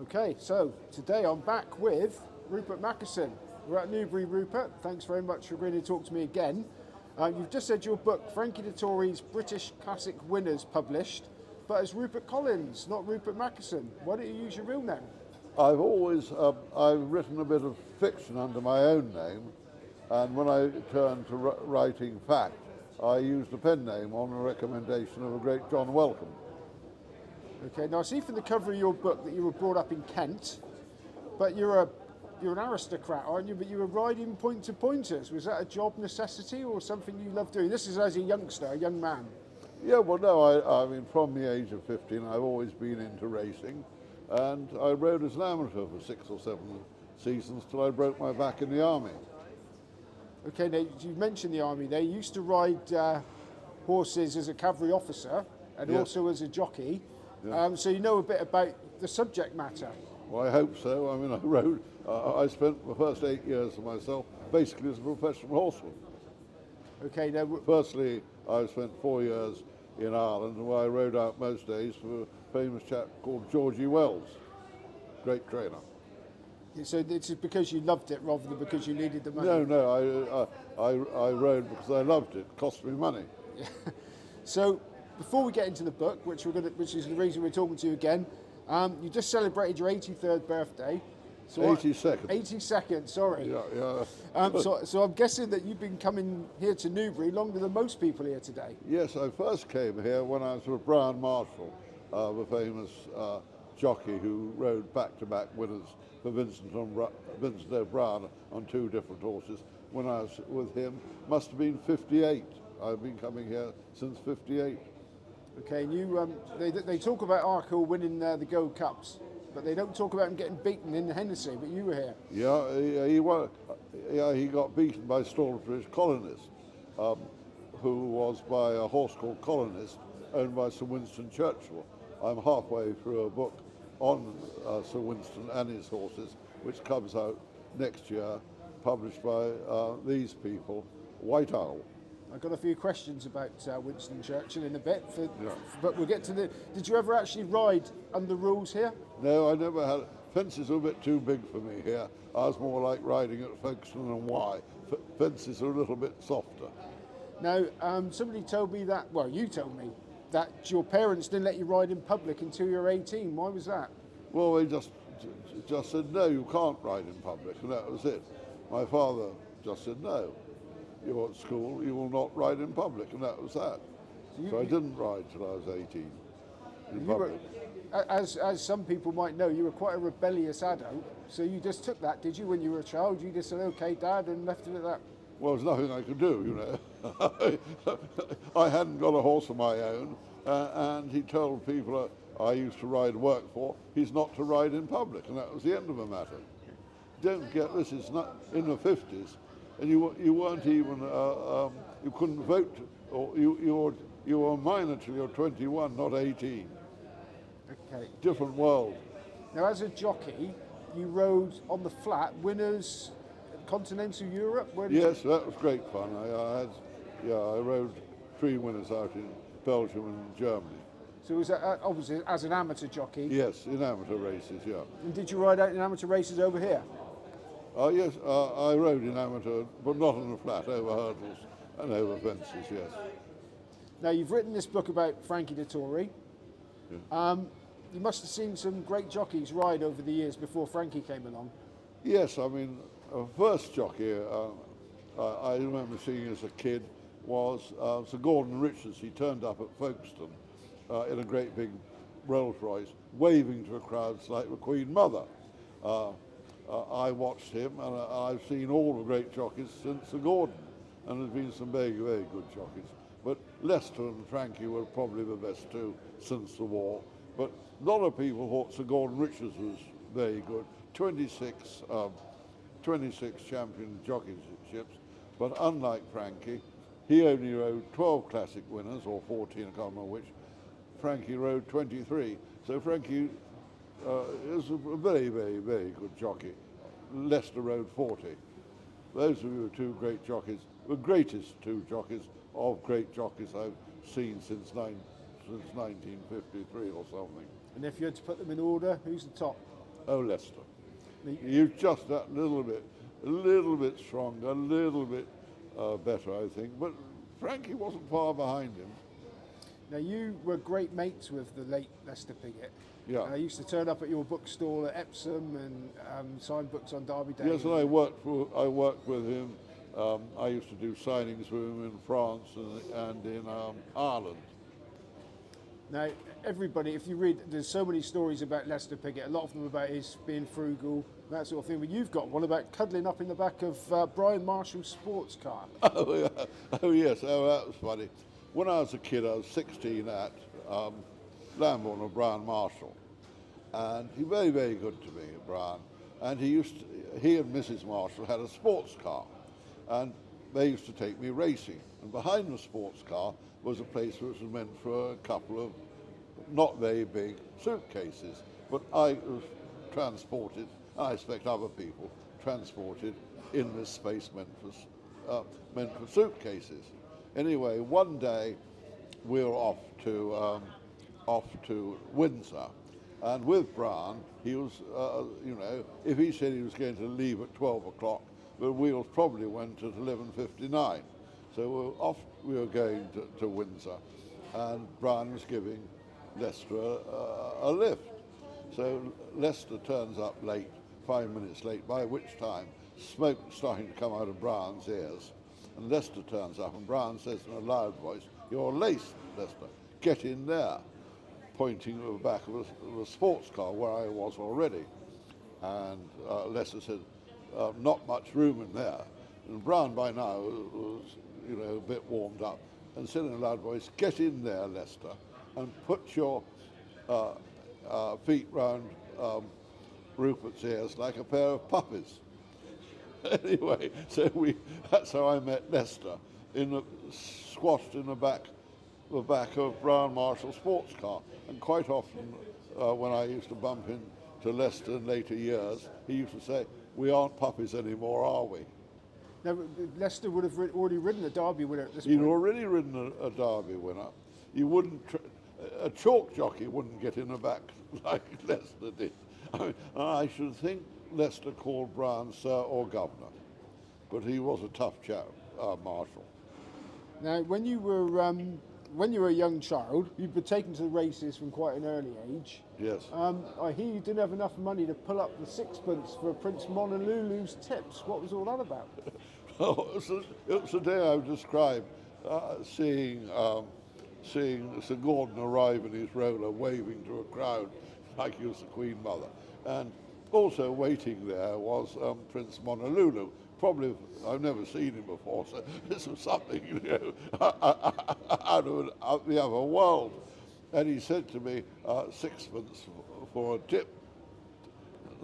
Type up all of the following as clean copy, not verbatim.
Okay, so today I'm back with Rupert Mackeson. We're at Newbury, Rupert. Thanks very much for agreeing to talk to me again. You've just said your book, Frankie Dettori's British Classic Winners, published, but as Rupert Collins, not Rupert Mackeson. Why don't you use your real name? I've written a bit of fiction under my own name, and when I turned to writing fact, I used a pen name on the recommendation of a great John Welcome. Okay, now I see from the cover of your book that you were brought up in Kent, but you're an aristocrat, aren't you? But you were riding pointers. Was that a job necessity or something you loved doing? This is as a youngster, a young man. Yeah, well, no, I mean, from the age of 15, I've always been into racing, and I rode as an amateur for 6 or 7 seasons till I broke my back in the army. Okay, now you mentioned the army there. You used to ride horses as a cavalry officer and also as a jockey. Yeah. So you know a bit about the subject matter. Well, I hope so. I mean, I spent the first 8 years of myself basically as a professional horseman. Okay, now... Firstly, I spent 4 years in Ireland, where I rode out most days for a famous chap called Georgie Wells, great trainer. So it's because you loved it rather than because you needed the money? No, I rode because I loved it. It cost me money. So before we get into the book, which is the reason we're talking to you again, you just celebrated your 83rd birthday. So 82nd. 82nd, sorry. Yeah. So I'm guessing that you've been coming here to Newbury longer than most people here today. Yes, I first came here when I was with Brian Marshall, the famous jockey who rode back-to-back winners for Vincent O'Brien on 2 different horses. When I was with him, must have been 58. I've been coming here since 58. Okay, and you, they talk about Arkle winning the Gold Cups, but they don't talk about him getting beaten in the Hennessy, but you were here. Yeah, he won. Yeah, he got beaten by Rupert Collens, who was by a horse called Colonist, owned by Sir Winston Churchill. I'm halfway through a book on Sir Winston and his horses, which comes out next year, published by these people, White Owl. I've got a few questions about Winston Churchill in a bit, but we'll get to the... Did you ever actually ride under rules here? No, I never had. Fences are a bit too big for me here. I was more like riding at Folkestone and Wye. Fences are a little bit softer. Now, somebody told me that, well, you told me, that your parents didn't let you ride in public until you were 18. Why was that? Well, they just said, no, you can't ride in public, and that was it. My father just said, no. You're at school, you will not ride in public, and that was that. So I didn't ride till I was 18 in public. As some people might know, you were quite a rebellious adult, so you just took that, did you, when you were a child? You just said, okay, Dad, and left it at that? Well, there's nothing I could do, you know. I hadn't got a horse of my own, and he told people I used to ride work for, he's not to ride in public, and that was the end of the matter. Don't forget, this is not in the 50s. And you weren't even, you couldn't vote, or you were a minor till you're 21, not 18. Okay. Different world. Now, as a jockey, you rode on the flat, winners, continental Europe? Yes, that was great fun. I rode 3 winners out in Belgium and Germany. So was that obviously as an amateur jockey? Yes, in amateur races, yeah. And did you ride out in amateur races over here? Yes, I rode in amateur, but not on the flat, over hurdles and over fences, yes. Now, you've written this book about Frankie Dettori. Yeah. You must have seen some great jockeys ride over the years before Frankie came along. Yes, I mean, first jockey I remember seeing as a kid was Sir Gordon Richards. He turned up at Folkestone in a great big Rolls Royce, waving to the crowds like the Queen Mother. I watched him, and I've seen all the great jockeys since Sir Gordon, and there's been some very, very good jockeys. But Lester and Frankie were probably the best too since the war. But a lot of people thought Sir Gordon Richards was very good. 26 champion jockeyships, but unlike Frankie, he only rode 12 classic winners, or 14, I can't remember which. Frankie rode 23. So Frankie is a very, very, very good jockey. Lester rode 40. Those were 2 great jockeys, the greatest 2 jockeys of great jockeys I've seen since 1953 or something. And if you had to put them in order, who's the top? Oh, Lester. The- He was just that little bit stronger, a little bit better, I think. But Frankie wasn't far behind him. Now, you were great mates with the late Lester Piggott. Yeah. I used to turn up at your bookstall at Epsom and sign books on Derby Day. Yes, and I worked with him. I used to do signings for him in France and in Ireland. Now, everybody, if you read, there's so many stories about Lester Piggott, a lot of them about his being frugal, that sort of thing, but you've got one about cuddling up in the back of Brian Marshall's sports car. Oh, yeah. Oh, yes, that was funny. When I was a kid, I was 16 at Lambourne of Brian Marshall, and he was very, very good to me, Brian. And he and Mrs. Marshall had a sports car, and they used to take me racing. And behind the sports car was a place which was meant for a couple of not very big suitcases, but I was transported, and I expect other people, transported in this space meant for suitcases. Anyway, one day we were off to Windsor, and with Brian, he was, if he said he was going to leave at 12 o'clock, the wheels probably went at 11:59. So we were going to Windsor, and Brian was giving Lester a lift. So Lester turns up late, 5 minutes late, by which time smoke was starting to come out of Brian's ears. And Lester turns up, and Brian says in a loud voice, "You're late, Lester, get in there," pointing to the back of a sports car where I was already. And Lester said, "Not much room in there." And Brian by now was, a bit warmed up, and said in a loud voice, "Get in there, Lester, and put your feet round Rupert's ears like a pair of puppies." Anyway, that's how I met Lester, squashed in the back of Brian Marshall's sports car. And quite often, when I used to bump into Lester in later years, he used to say, "We aren't puppies anymore, are we?" Now, Lester would have already ridden a Derby winner at this He'd point. already ridden a Derby winner. A chalk jockey wouldn't get in the back like Lester did. I should think Lester called Brian Sir or Governor, but he was a tough chap, Marshall. Now, when you were a young child, you'd been taken to the races from quite an early age. Yes. I hear you didn't have enough money to pull up the sixpence for Prince Monolulu's tips. What was all that about? Oh, it was the day I described seeing Sir Gordon arrive in his roller, waving to a crowd like he was the Queen Mother. And also waiting there was Prince Monolulu. Probably, I've never seen him before, so this was something, out of the other world. And he said to me, "Sixpence for a tip."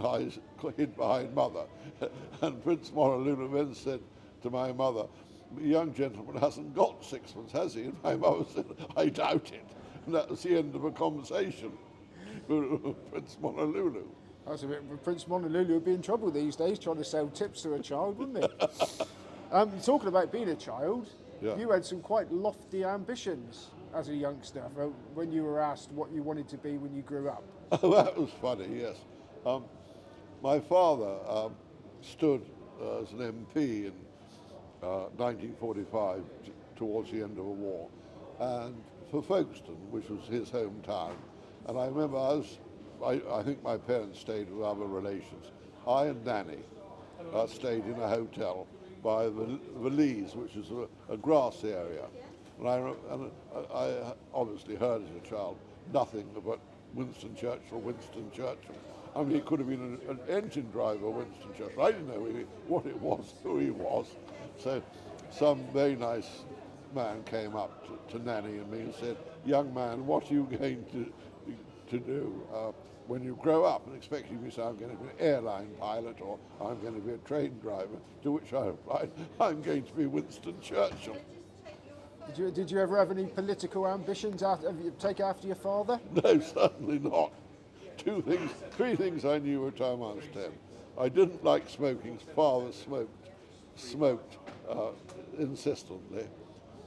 I hid behind Mother. And Prince Monolulu then said to my mother, "The young gentleman hasn't got sixpence, has he?" And my mother said, "I doubt it." And that was the end of a conversation with Prince Monolulu. That's a bit, Prince Monolulu would be in trouble these days trying to sell tips to a child, wouldn't he? Talking about being a child, Yeah. you had some quite lofty ambitions as a youngster when you were asked what you wanted to be when you grew up. Oh, that was funny, yes. My father stood as an MP in 1945 towards the end of the war, and for Folkestone, which was his hometown. And I remember I think my parents stayed with other relations. I and Nanny stayed in a hotel by the Lees, which is a grass area. And I obviously heard as a child nothing but Winston Churchill. I mean, he could have been an engine driver, Winston Churchill. I didn't know what it was, who he was. So some very nice man came up to Nanny and me and said, "Young man, what are you going to do when you grow up?" And expecting me to say, "I'm going to be an airline pilot or I'm going to be a train driver," to which I replied, "I'm going to be Winston Churchill." Did you ever have any political ambitions take after your father? No, certainly not. Three things I knew at time I was 10. I didn't like smoking. Father smoked insistently.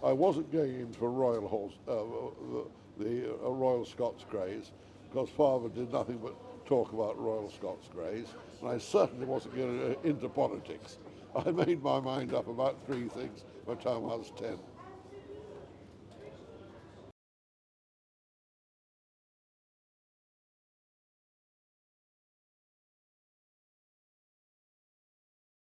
I wasn't going into a Royal Scots Greys because Father did nothing but talk about Royal Scots Greys, and I certainly wasn't going into politics. I made my mind up about 3 things by the time I was 10.